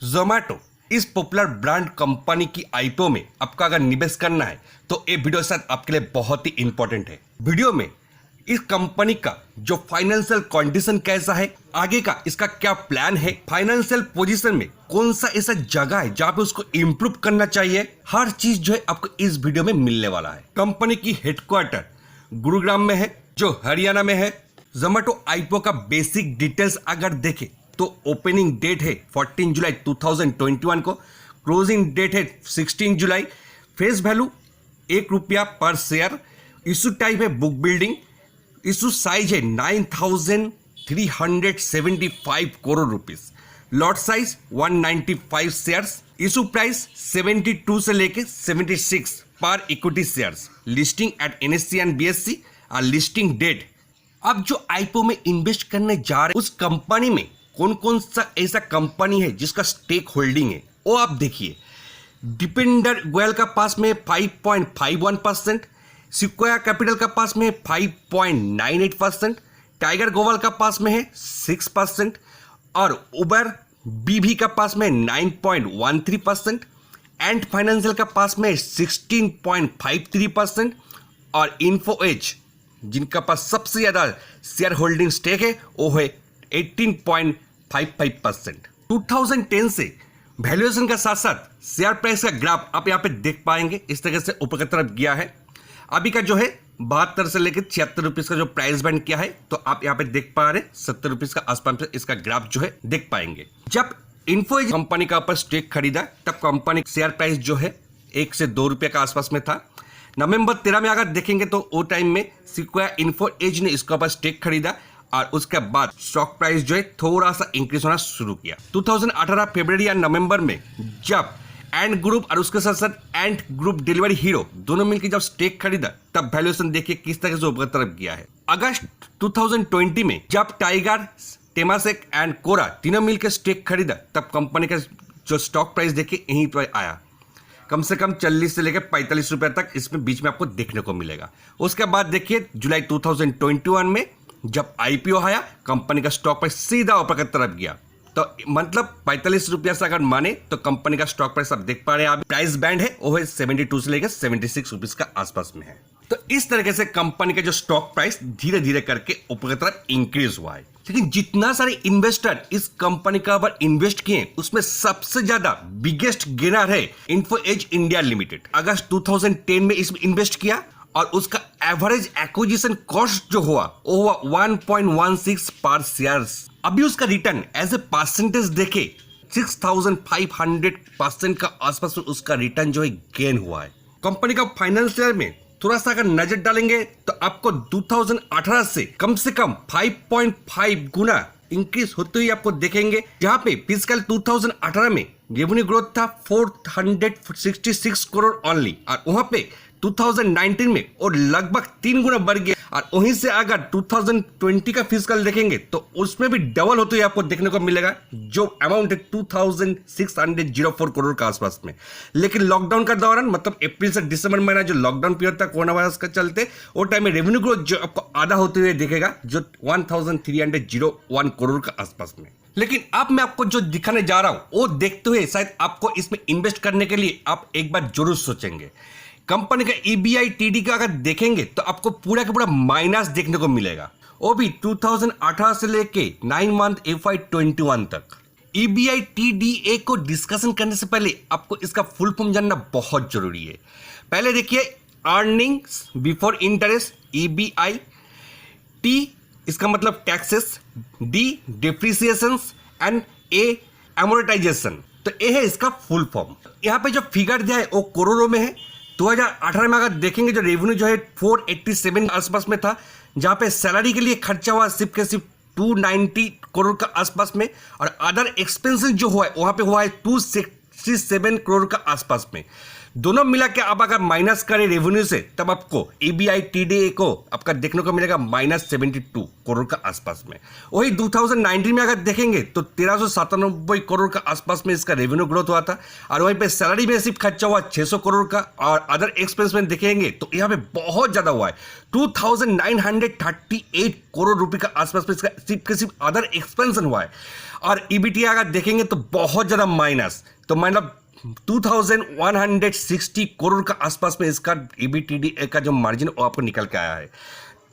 जोमैटो इस popular brand company की IPO में आपका अगर निवेश करना है तो ये वीडियो शायद आपके लिए बहुत ही इंपॉर्टेंट है। वीडियो में इस कंपनी का जो फाइनेंशियल कंडीशन कैसा है, आगे का इसका क्या प्लान है, फाइनेंशियल पोजीशन में कौन सा ऐसा जगह है जहां पे उसको इंप्रूव करना चाहिए, हर चीज जो है आपको इस वीडियो में मिलने वाला है। कंपनी की हेडक्वार्टर गुरुग्राम में है जो हरियाणा में है। जोमैटो आईपीओ का बेसिक डिटेल्स अगर देखें तो ओपनिंग डेट है 14 जुलाई 2021 को, क्लोजिंग डेट है 16 जुलाई, face value ₹1 per share, issue type है बुक बिल्डिंग, इशू साइज है 9,375 crore rupees, lot size 195 shares, issue price 72 से लेके 76 per equity shares, listing at NSE and BSE और लिस्टिंग डेट। अब जो आईपीओ में इन्वेस्ट करने जा रहे उस कंपनी में कौन कौन सा ऐसा कंपनी है जिसका स्टेक होल्डिंग है वो आप देखिए। डिपेंडर गोयल का पास में 5.51%, सिक्वाया कैपिटल का पास में 5.98%, टाइगर ग्लोबल का पास में है 6% और उबर बीवी का पास में 9.13%, एंड फाइनेंशियल का पास में 16.53% और इन्फो एज जिनका पास सबसे ज्यादा शेयर होल्डिंग स्टेक है वो है 18.55%। 2010 से वैल्यूएशन का साथ साथ शेयर प्राइस का ग्राफ आप यहाँ पे देख पाएंगे, इस तरह से ऊपर की तरफ गया है। अभी का जो है 72 से लेकर 76 रुपीज का जो प्राइस बैंड किया है, तो आप यहाँ पे देख पा रहे 70 रुपीज का आसपास इसका ग्राफ जो है देख पाएंगे। जब इन्फोएज कंपनी का ऊपर स्टेक खरीदा तब कंपनी शेयर प्राइस जो है 1 से 2 रुपये का आसपास में था। नवंबर 13 में अगर देखेंगे तो वो टाइम में सिक्वाया इन्फोएज ने इसके ऊपर स्टेक खरीदा और उसके बाद स्टॉक प्राइस जो है थोड़ा सा इंक्रीज होना शुरू किया। 2018 फरवरी या नवंबर में जब एंड ग्रुप और उसके साथ साथ एंड ग्रुप डिलीवरी हीरो दोनों मिलकर जब स्टेक खरीदा तब वैल्यूएशन देखिए किस तरह से ऊपर तरफ गया है। अगस्त 2020 में जब टाइगर, टेमासेक एंड कोरा तीनों मिलकर स्टेक खरीदा तब कंपनी का जो स्टॉक प्राइस देखिए यहीं पर आया, कम से कम 40 से लेकर 45 रुपए तक इसमें बीच में आपको देखने को मिलेगा। उसके बाद देखिए जुलाई 2021 में जब आईपीओ आया कंपनी का स्टॉक प्राइस सीधा ऊपर की तरफ गया, तो मतलब 45 रुपया से अगर माने तो कंपनी का स्टॉक प्राइस आप देख पा रहे हैं, आप प्राइस बैंड है वो है 72 से लेकर 76 रुपीज का आसपास में है। तो इस तरीके से कंपनी का जो स्टॉक प्राइस धीरे धीरे करके ऊपर की तरफ इंक्रीज हुआ है। लेकिन जितना सारे इन्वेस्टर इस कंपनी का ऊपर इन्वेस्ट किए उसमें सबसे ज्यादा बिगेस्ट गेनर है इन्फोएज इंडिया लिमिटेड। अगस्त 2010 में इसमें इन्वेस्ट किया और उसका एवरेज एक्विजिशन कॉस्ट जो हुआ वो हुआ 1.16 पर शेयर्स। अभी उसका रिटर्न एज ए परसेंटेज देखे 6,500% का आसपास में उसका रिटर्न जो है गेन हुआ है। कंपनी का फाइनेंशियल में थोड़ा सा अगर नजर डालेंगे तो आपको 2018 से कम 5.5 गुना इंक्रीज होते हुए आपको देखेंगे, जहां पे फिजिकल 2018 में रेवेन्यू ग्रोथ था 466 करोड़ ओनली और वहां पे 2019 में और लगभग 3 गुना बढ़ गया। और वहीं से अगर 2020 का फिजिकल देखेंगे तो उसमें भी डबल होते हुए आपको देखने को मिलेगा, जो अमाउंट है 2,604 करोड़ के आसपास में। लेकिन लॉकडाउन का दौरान मतलब अप्रैल से दिसंबर महीना जो लॉकडाउन पीरियड था कोरोना वायरस के चलते, वो टाइम में रेवेन्यू ग्रोथ जो आपको आधा होते हुए दिखेगा, जो 1,301 करोड़ के आसपास में। लेकिन अब मैं आपको जो दिखाने जा रहा हूं वो देखते हुए शायद आपको इसमें इन्वेस्ट करने के लिए आप एक बार जरूर सोचेंगे। कंपनी का EBITD का अगर देखेंगे तो आपको पूरा का पूरा माइनस देखने को मिलेगा, वो भी 2018 से लेके 9 मंथ FY21 तक। EBITDA को डिस्कशन करने से पहले आपको इसका फुल फॉर्म जानना बहुत जरूरी है। पहले देखिए earnings before interest EBI, T इसका मतलब टैक्सेस, D डिप्रिसिएशंस एंड A एमोनेटाइजेशन। तो ये है इसका फुल फॉर्म। यहाँ पे जो फिगर दिया है वो करोड़ों में है। 2018 में अगर देखेंगे जो रेवेन्यू जो है 487 आसपास में था, जहां पे सैलरी के लिए खर्चा हुआ सिर्फ के सिर्फ 290 करोड़ का आसपास में, और अदर एक्सपेंसेस जो हुआ है वहां पे हुआ है 267 करोड़ का आसपास में। दोनों मिला के आप अगर माइनस करें रेवेन्यू से, तब आपको EBITDA को आपका देखने को मिलेगा -72 करोड़ का आसपास में। वही 2019 में अगर देखेंगे तो 1397 करोड़ का आसपास में इसका रेवेन्यू ग्रोथ हुआ था, और वहीं पे सैलरी में सिर्फ खर्चा हुआ 600 करोड़ का, और अदर एक्सपेंस में देखेंगे तो यहाँ पे बहुत ज्यादा हुआ है, 2938 करोड़ रुपए का आसपास में इसका सिर्फ अदर एक्सपेंशन हुआ है। और EBITDA अगर देखेंगे तो बहुत ज्यादा माइनस, तो मतलब 2160 करोड़ का आसपास में इसका EBITDA का जो मार्जिन वो आपको निकल के आया है।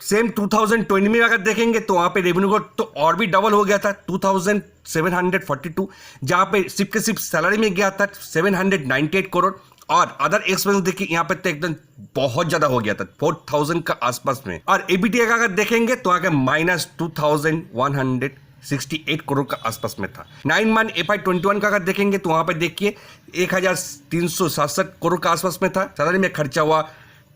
सेम 2020 में अगर देखेंगे तो वहां पे रेवेन्यू को तो और भी डबल हो गया था, 2742, जहां पे सिर्फ सैलरी में गया था 798 करोड़, और अदर एक्सपेंस देखिए यहाँ पे तो एकदम बहुत ज्यादा हो गया था 4000 का आसपास में। और EBITDA का अगर देखेंगे तो आगे -2168 करोड़ का आसपास में था। 9 मंथ FY21 का अगर देखेंगे तो वहां पे देखिए 1367 करोड़ का आसपास में था, सैलरी में खर्चा हुआ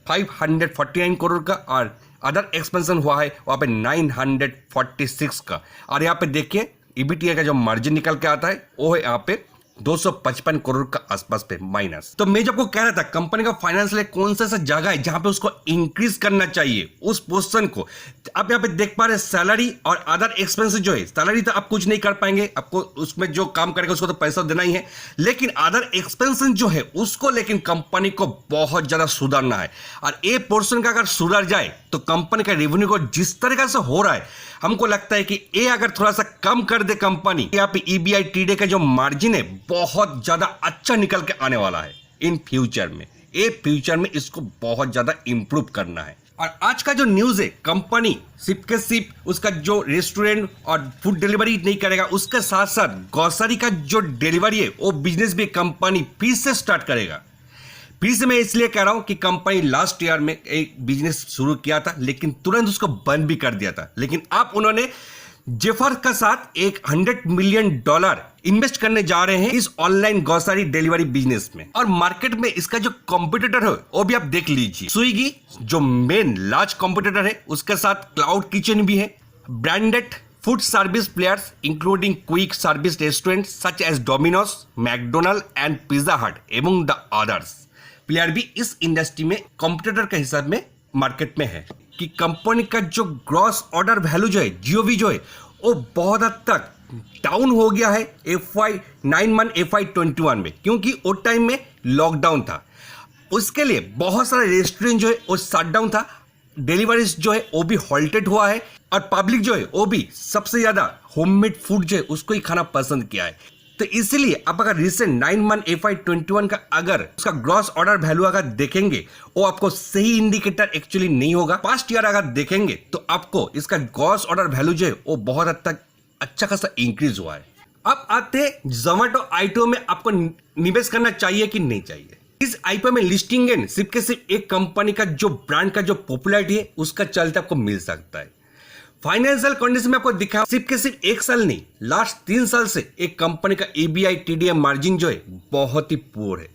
549 करोड़ का, और अदर एक्सपेंशन हुआ है वहां पे 946 का। और यहाँ पे देखिए EBITDA का जो मार्जिन निकल के आता है वो है यहाँ पे 255 करोड़ का आसपास पे माइनस। तो मैं जब आपको कह रहा था कंपनी का फाइनेंशियल कौन सा जगह है जहां पे उसको इंक्रीज करना चाहिए, उस पोर्शन को आप यहाँ पे देख पा रहे हैं। सैलरी और अदर एक्सपेंस जो है, सैलरी तो आप कुछ नहीं कर पाएंगे, आपको उसमें जो काम करेगा उसको तो पैसा देना ही है, लेकिन अदर एक्सपेंशन जो है उसको लेकिन कंपनी को बहुत ज्यादा सुधारना है। और ये पोर्शन का अगर सुधर जाए तो कंपनी का रेवेन्यू को जिस तरीके से हो रहा है, हमको लगता है कि ये अगर थोड़ा सा कम कर दे कंपनी, यहाँ पे EBITDA का जो मार्जिन है बहुत ज्यादा अच्छा निकल के आने वाला है इन फ्यूचर में। ये फ्यूचर में इसको बहुत ज्यादा इंप्रूव करना है। और आज का जो न्यूज है, कंपनी सिर्फ उसका जो रेस्टोरेंट और फूड डिलीवरी नहीं करेगा, उसके साथ साथ ग्रोसरी का जो डिलीवरी है वो बिजनेस भी कंपनी फिर से स्टार्ट करेगा। फिर से मैं इसलिए कह रहा हूं कि कंपनी लास्ट ईयर में एक बिजनेस शुरू किया था, लेकिन तुरंत उसको बंद भी कर दिया था। लेकिन अब उन्होंने जेफर का साथ एक $100 मिलियन इन्वेस्ट करने जा रहे हैं इस ऑनलाइन ग्रोसरी डिलीवरी बिजनेस में। और मार्केट में इसका जो कॉम्पिटिटर है वो भी आप देख लीजिए, स्विगी जो मेन लार्ज कॉम्पिटिटर है, उसके साथ क्लाउड किचन भी है। Branded food service players including quick service restaurant such as Domino's, McDonald and Pizza Hut among the others player भी इस इंडस्ट्री में कॉम्पिटिटर के हिसाब में मार्केट में है। कि कंपनी का जो ग्रॉस ऑर्डर वैल्यू जो है, GOV जो है, वो बहुत हद तक डाउन हो गया है 9 मंथ FY21 में, क्योंकि वो टाइम में लॉकडाउन था। उसके लिए बहुत सारे रेस्टोरेंट जो है वो शटडाउन था, डिलीवरीज जो है वो भी हॉल्टेड हुआ है, और पब्लिक जो है वो भी सबसे ज्यादा होममेड फूड जो है उसको ही खाना पसंद किया है। तो इसलिए आप अगर रिसेंट 9 मंथ FY21 का अगर उसका ग्रॉस ऑर्डर वैल्यू अगर देखेंगे, वो आपको सही इंडिकेटर एक्चुअली नहीं होगा। पास्ट ईयर अगर देखेंगे तो आपको इसका ग्रॉस ऑर्डर वैल्यू जो है वो बहुत हद तक अच्छा खासा इंक्रीज हुआ है। अब आते हैं जोमेटो IPO में आपको निवेश करना चाहिए कि नहीं चाहिए। इस IPO में लिस्टिंग गेन सिर्फ एक कंपनी का जो ब्रांड का जो पॉपुलैरिटी है उसका चलते आपको मिल सकता है। फाइनेंशियल कंडीशन में आपको दिखा सिर्फ एक साल नहीं, लास्ट 3 साल से एक कंपनी का EBITDA मार्जिन जो है बहुत ही पुअर है।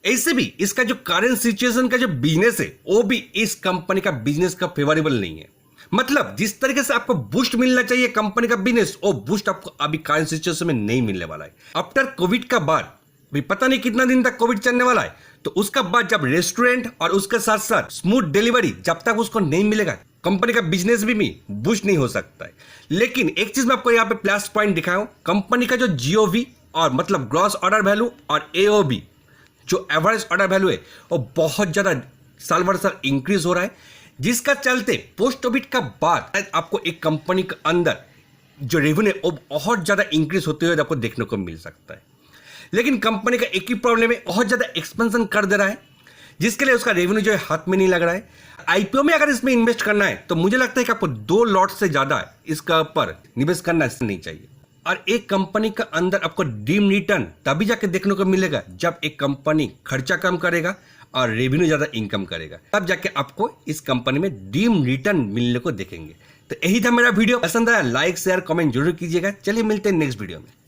ऐसे भी इसका जो करंट सिचुएशन का जो बिजनेस है वो भी इस कंपनी का बिजनेस का फेवरेबल नहीं है। मतलब जिस तरीके से आपको बूस्ट मिलना चाहिए कंपनी का बिजनेस, वो बूस्ट आपको अभी करंट सिचुएशन में नहीं मिलने वाला है। आफ्टर कोविड का बाद भी पता नहीं कितना दिन तक कोविड चलने वाला है, तो उसका बाद जब रेस्टोरेंट और उसके साथ साथ स्मूथ डिलीवरी जब तक उसको नहीं मिलेगा, कंपनी का बिजनेस भी बूस्ट नहीं हो सकता है। लेकिन एक चीज मैं आपको यहाँ पे प्लस पॉइंट दिखाया हूं, कंपनी का जो GOV और मतलब ग्रॉस ऑर्डर वैल्यू और AOV जो एवरेज ऑर्डर वैल्यू है वो बहुत ज्यादा साल भर साल इंक्रीज हो रहा है, जिसका चलते पोस्ट कोविड का बाद आपको एक कंपनी के अंदर जो रेवेन्यू है वो बहुत ज्यादा इंक्रीज होते हुए आपको देखने को मिल सकता है। लेकिन कंपनी का एक ही प्रॉब्लम है, बहुत ज्यादा एक्सपेंशन कर दे रहा है, जिसके लिए उसका रेवेन्यू जो है हाथ में नहीं लग रहा है। IPO में अगर इसमें इन्वेस्ट करना है तो मुझे लगता है कि आपको 2 लॉट से ज्यादा इसका ऊपर निवेश करना नहीं चाहिए। और एक कंपनी का अंदर आपको डीम रिटर्न तभी जाके देखने को मिलेगा जब एक कंपनी खर्चा कम करेगा और रेवेन्यू ज्यादा इनकम करेगा, तब जाके आपको इस कंपनी में डीम रिटर्न मिलने को देखेंगे। तो यही था मेरा वीडियो, पसंद आया लाइक शेयर कमेंट जरूर कीजिएगा। चलिए मिलते हैं नेक्स्ट वीडियो में।